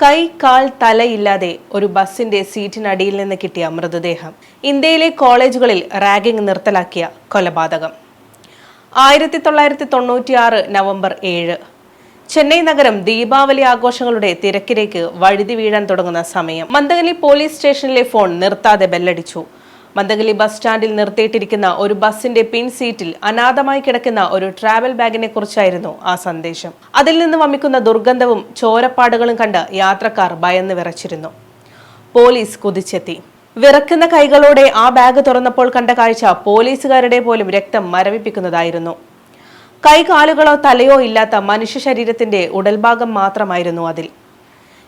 കൈ കാൽ തലയില്ലാതെ ഒരു ബസിന്റെ സീറ്റിനടിയിൽ നിന്ന് കിട്ടിയ മൃതദേഹം. ഇന്ത്യയിലെ കോളേജുകളിൽ റാഗിംഗ് നിർത്തലാക്കിയ കൊലപാതകം. 1996 നവംബർ 7. ചെന്നൈ നഗരം ദീപാവലി ആഘോഷങ്ങളുടെ തിരക്കിലേക്ക് വഴുതി വീഴാൻ തുടങ്ങുന്ന സമയം. മന്ദഗലി പോലീസ് സ്റ്റേഷനിലെ ഫോൺ നിർത്താതെ ബെല്ലടിച്ചു. മന്ദഗലി ബസ് സ്റ്റാൻഡിൽ നിർത്തിയിട്ടിരിക്കുന്ന ഒരു ബസിന്റെ പിൻ സീറ്റിൽ അനാഥമായി കിടക്കുന്ന ഒരു ട്രാവൽ ബാഗിനെ കുറിച്ചായിരുന്നു ആ സന്ദേശം. അതിൽ നിന്ന് വമിക്കുന്ന ദുർഗന്ധവും ചോരപ്പാടുകളും കണ്ട് യാത്രക്കാർ ഭയന്ന് വിറച്ചിരുന്നു. പോലീസ് കുതിച്ചെത്തി. വിറക്കുന്ന കൈകളോടെ ആ ബാഗ് തുറന്നപ്പോൾ കണ്ട കാഴ്ച പോലീസുകാരുടെ പോലും രക്തം മരവിപ്പിക്കുന്നതായിരുന്നു. കൈകാലുകളോ തലയോ ഇല്ലാത്ത മനുഷ്യ ശരീരത്തിന്റെ ഉടൽഭാഗം മാത്രമായിരുന്നു അതിൽ.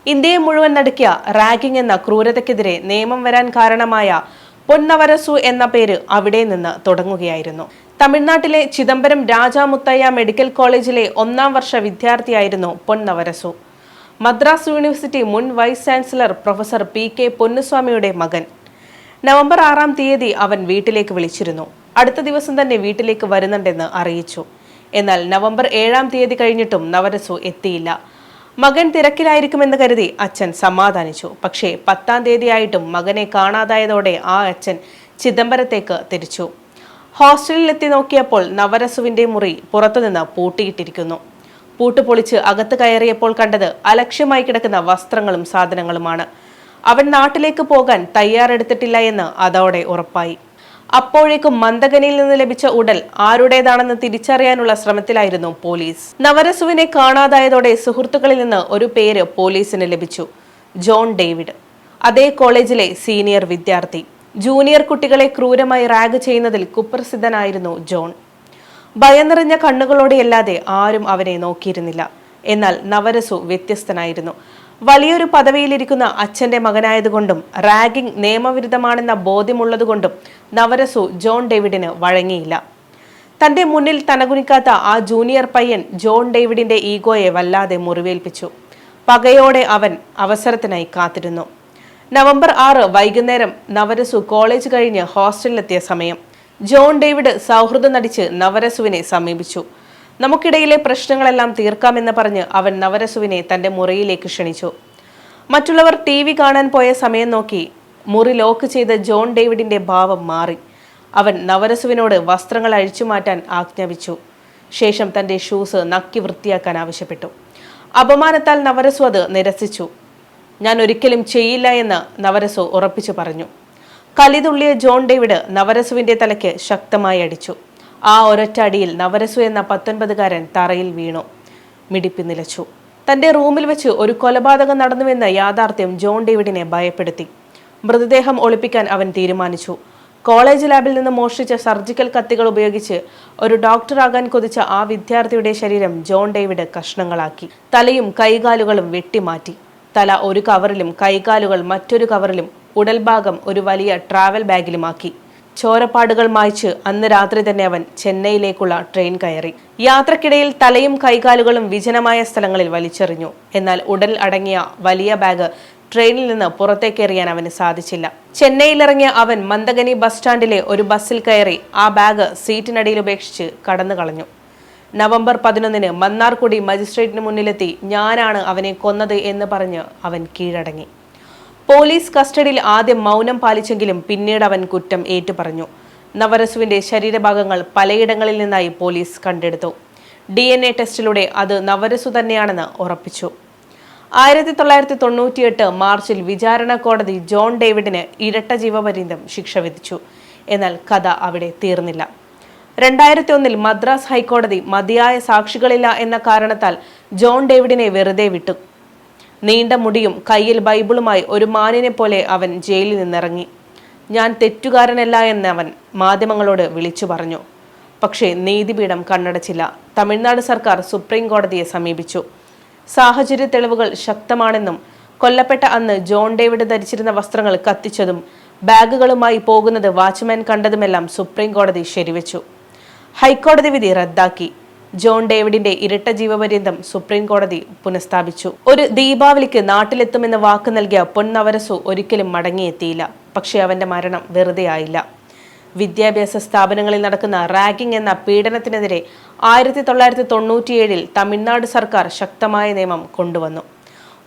ഇന്ത്യയെ മുഴുവൻ നടുക്കിയ റാഗിംഗ് എന്ന ക്രൂരതയ്ക്കെതിരെ നിയമം വരാൻ കാരണമായ പൊന്നവരസു എന്ന പേര് അവിടെ നിന്ന് തുടങ്ങുകയായിരുന്നു. തമിഴ്നാട്ടിലെ ചിദംബരം രാജാമുത്തയ്യ മെഡിക്കൽ കോളേജിലെ 1ാം വർഷ വിദ്യാർത്ഥിയായിരുന്നു പൊന്നവരസു. മദ്രാസ് യൂണിവേഴ്സിറ്റി മുൻ വൈസ് ചാൻസലർ പ്രൊഫസർ PK പൊന്നുസ്വാമിയുടെ മകൻ. നവംബർ 6-ാം തീയതി അവൻ വീട്ടിലേക്ക് വിളിച്ചിരുന്നു. അടുത്ത ദിവസം തന്നെ വീട്ടിലേക്ക് വരുന്നുണ്ടെന്ന് അറിയിച്ചു. എന്നാൽ നവംബർ 7-ാം തീയതി കഴിഞ്ഞിട്ടും നവരസു എത്തിയില്ല. മകൻ തിരക്കിലായിരിക്കുമെന്ന് കരുതി അച്ഛൻ സമാധാനിച്ചു. പക്ഷേ 10-ാം തീയതിയായിട്ടും മകനെ കാണാതായതോടെ ആ അച്ഛൻ ചിദംബരത്തേക്ക് തിരിച്ചു. ഹോസ്റ്റലിൽ എത്തി നോക്കിയപ്പോൾ നവരസുവിന്റെ മുറി പുറത്തുനിന്ന് പൂട്ടിയിട്ടിരിക്കുന്നു. പൂട്ട് പൊളിച്ച് അകത്ത് കയറിയപ്പോൾ കണ്ടത് അലക്ഷ്യമായി കിടക്കുന്ന വസ്ത്രങ്ങളും സാധനങ്ങളുമാണ്. അവൻ നാട്ടിലേക്ക് പോകാൻ തയ്യാറെടുത്തിട്ടില്ല എന്ന് അതോടെ ഉറപ്പായി. അപ്പോഴേക്കും മന്ദഗനിയിൽ നിന്ന് ലഭിച്ച ഉടൽ ആരുടേതാണെന്ന് തിരിച്ചറിയാനുള്ള ശ്രമത്തിലായിരുന്നു പോലീസ്. നവരസുവിനെ കാണാതായതോടെ സുഹൃത്തുക്കളിൽ നിന്ന് ഒരു പേര് പോലീസിന് ലഭിച്ചു: ജോൺ ഡേവിഡ്. അതേ കോളേജിലെ സീനിയർ വിദ്യാർത്ഥി. ജൂനിയർ കുട്ടികളെ ക്രൂരമായി റാഗ് ചെയ്യുന്നതിൽ കുപ്രസിദ്ധനായിരുന്നു ജോൺ. ഭയം നിറഞ്ഞ കണ്ണുകളോടെയല്ലാതെ ആരും അവനെ നോക്കിയിരുന്നില്ല. എന്നാൽ നവരസു വ്യത്യസ്തനായിരുന്നു. വലിയൊരു പദവിയിലിരിക്കുന്ന അച്ഛന്റെ മകനായതുകൊണ്ടും റാഗിംഗ് നിയമവിരുദ്ധമാണെന്ന ബോധ്യമുള്ളതുകൊണ്ടും നവരസു ജോൺ ഡേവിഡിന് വഴങ്ങിയില്ല. തന്റെ മുന്നിൽ തനകുനിക്കാത്ത ആ ജൂനിയർ പയ്യൻ ജോൺ ഡേവിഡിന്റെ ഈഗോയെ വല്ലാതെ മുറിവേൽപ്പിച്ചു. പകയോടെ അവൻ അവസരത്തിനായി കാത്തിരുന്നു. നവംബർ 6 വൈകുന്നേരം നവരസു കോളേജ് കഴിഞ്ഞ് ഹോസ്റ്റലിലെത്തിയ സമയം. ജോൺ ഡേവിഡ് സൗഹൃദം നടിച്ച് നവരസുവിനെ സമീപിച്ചു. നമുക്കിടയിലെ പ്രശ്നങ്ങളെല്ലാം തീർക്കാമെന്ന് പറഞ്ഞ് അവൻ നവരസുവിനെ തന്റെ മുറിയിലേക്ക് ക്ഷണിച്ചു. മറ്റുള്ളവർ TV കാണാൻ പോയ സമയം നോക്കി മുറി ലോക്ക് ചെയ്ത ജോൺ ഡേവിഡിന്റെ ഭാവം മാറി. അവൻ നവരസുവിനോട് വസ്ത്രങ്ങൾ അഴിച്ചു മാറ്റാൻ ആജ്ഞാപിച്ചു. ശേഷം തന്റെ ഷൂസ് നക്കി വൃത്തിയാക്കാൻ ആവശ്യപ്പെട്ടു. അപമാനത്താൽ നവരസു അത് നിരസിച്ചു. ഞാൻ ഒരിക്കലും ചെയ്യില്ല എന്ന് നവരസു ഉറപ്പിച്ചു പറഞ്ഞു. കലിതുള്ളിയ ജോൺ ഡേവിഡ് നവരസുവിന്റെ തലയ്ക്ക് ശക്തമായി അടിച്ചു. ആ ഒരൊറ്റ അടിയിൽ നവരസു എന്ന 19-കാരൻ തറയിൽ വീണു. മിടിപ്പി നിലച്ചു. തന്റെ റൂമിൽ വെച്ച് ഒരു കൊലപാതകം നടന്നുവെന്ന യാഥാർത്ഥ്യം ജോൺ ഡേവിഡിനെ ഭയപ്പെടുത്തി. മൃതദേഹം ഒളിപ്പിക്കാൻ അവൻ തീരുമാനിച്ചു. കോളേജ് ലാബിൽ നിന്ന് മോഷ്ടിച്ച സർജിക്കൽ കത്തികൾ ഉപയോഗിച്ച് ഒരു ഡോക്ടറാകാൻ കൊതിച്ച ആ വിദ്യാർത്ഥിയുടെ ശരീരം ജോൺ ഡേവിഡ് കഷ്ണങ്ങളാക്കി. തലയും കൈകാലുകളും വെട്ടിമാറ്റി. തല ഒരു കവറിലും കൈകാലുകൾ മറ്റൊരു കവറിലും ഉടൽഭാഗം ഒരു വലിയ ട്രാവൽ ബാഗിലുമാക്കി. ചോരപ്പാടുകൾ മായ്ച്ച് അന്ന് രാത്രി തന്നെ അവൻ ചെന്നൈയിലേക്കുള്ള ട്രെയിൻ കയറി. യാത്രക്കിടയിൽ തലയും കൈകാലുകളും വിജനമായ സ്ഥലങ്ങളിൽ വലിച്ചെറിഞ്ഞു. എന്നാൽ ഉടൽ അടങ്ങിയ വലിയ ബാഗ് ട്രെയിനിൽ നിന്ന് പുറത്തേക്കെറിയാൻ അവന് സാധിച്ചില്ല. ചെന്നൈയിലിറങ്ങിയ അവൻ മന്ദഗനി ബസ് സ്റ്റാൻഡിലെ ഒരു ബസ്സിൽ കയറി ആ ബാഗ് സീറ്റിനടിയിൽ ഉപേക്ഷിച്ച് കടന്നു കളഞ്ഞു. നവംബർ 11 മന്നാർകുടി മജിസ്ട്രേറ്റിന് മുന്നിലെത്തി ഞാനാണ് അവനെ കൊന്നത് എന്ന് പറഞ്ഞ് അവൻ കീഴടങ്ങി. പോലീസ് കസ്റ്റഡിയിൽ ആദ്യം മൗനം പാലിച്ചെങ്കിലും പിന്നീട് അവൻ കുറ്റം ഏറ്റുപറഞ്ഞു. നവരസുവിന്റെ ശരീരഭാഗങ്ങൾ പലയിടങ്ങളിൽ നിന്നായി പോലീസ് കണ്ടെടുത്തു. DNA ടെസ്റ്റിലൂടെ അത് നവരസു തന്നെയാണെന്ന് ഉറപ്പിച്ചു. 1998 മാർച്ചിൽ വിചാരണ കോടതി ജോൺ ഡേവിഡിന് ഇരട്ട ജീവപര്യന്തം ശിക്ഷ വിധിച്ചു. എന്നാൽ കഥ അവിടെ തീർന്നില്ല. 2001 മദ്രാസ് ഹൈക്കോടതി മതിയായ സാക്ഷികളില്ല എന്ന കാരണത്താൽ ജോൺ ഡേവിഡിനെ വെറുതെ വിട്ടു. നീണ്ട മുടിയും കയ്യിൽ ബൈബിളുമായി ഒരു മാനിനെ പോലെ അവൻ ജയിലിൽ നിന്നിറങ്ങി. ഞാൻ തെറ്റുകാരനല്ല എന്ന് അവൻ മാധ്യമങ്ങളോട് വിളിച്ചു പറഞ്ഞു. പക്ഷേ നീതിപീഠം കണ്ണടച്ചില്ല. തമിഴ്നാട് സർക്കാർ സുപ്രീം കോടതിയെ സമീപിച്ചു. സാഹചര്യ തെളിവുകൾ ശക്തമാണെന്നും കൊല്ലപ്പെട്ട അന്ന് ജോൺ ഡേവിഡ് ധരിച്ചിരുന്ന വസ്ത്രങ്ങൾ കത്തിച്ചതും ബാഗുകളുമായി പോകുന്നത് വാച്ച്മാൻ കണ്ടതുമെല്ലാം സുപ്രീം കോടതി ശരിവെച്ചു. ഹൈക്കോടതി വിധി റദ്ദാക്കി. ജോൺ ഡേവിഡിന്റെ ഇരട്ട ജീവപര്യന്തം സുപ്രീം കോടതി പുനഃസ്ഥാപിച്ചു. ഒരു ദീപാവലിക്ക് നാട്ടിലെത്തുമെന്ന് വാക്ക് നൽകിയ പൊന്നവരസു ഒരിക്കലും മടങ്ങിയെത്തിയില്ല. പക്ഷേ അവന്റെ മരണം വെറുതെ ആയില്ല. വിദ്യാഭ്യാസ സ്ഥാപനങ്ങളിൽ നടക്കുന്ന റാഗിംഗ് എന്ന പീഡനത്തിനെതിരെ 1997 തമിഴ്നാട് സർക്കാർ ശക്തമായ നിയമം കൊണ്ടുവന്നു.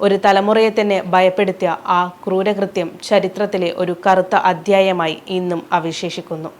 ഒരു തലമുറയെ തന്നെ ഭയപ്പെടുത്തിയ ആ ക്രൂരകൃത്യം ചരിത്രത്തിലെ ഒരു കറുത്ത അധ്യായമായി ഇന്നും അവശേഷിക്കുന്നു.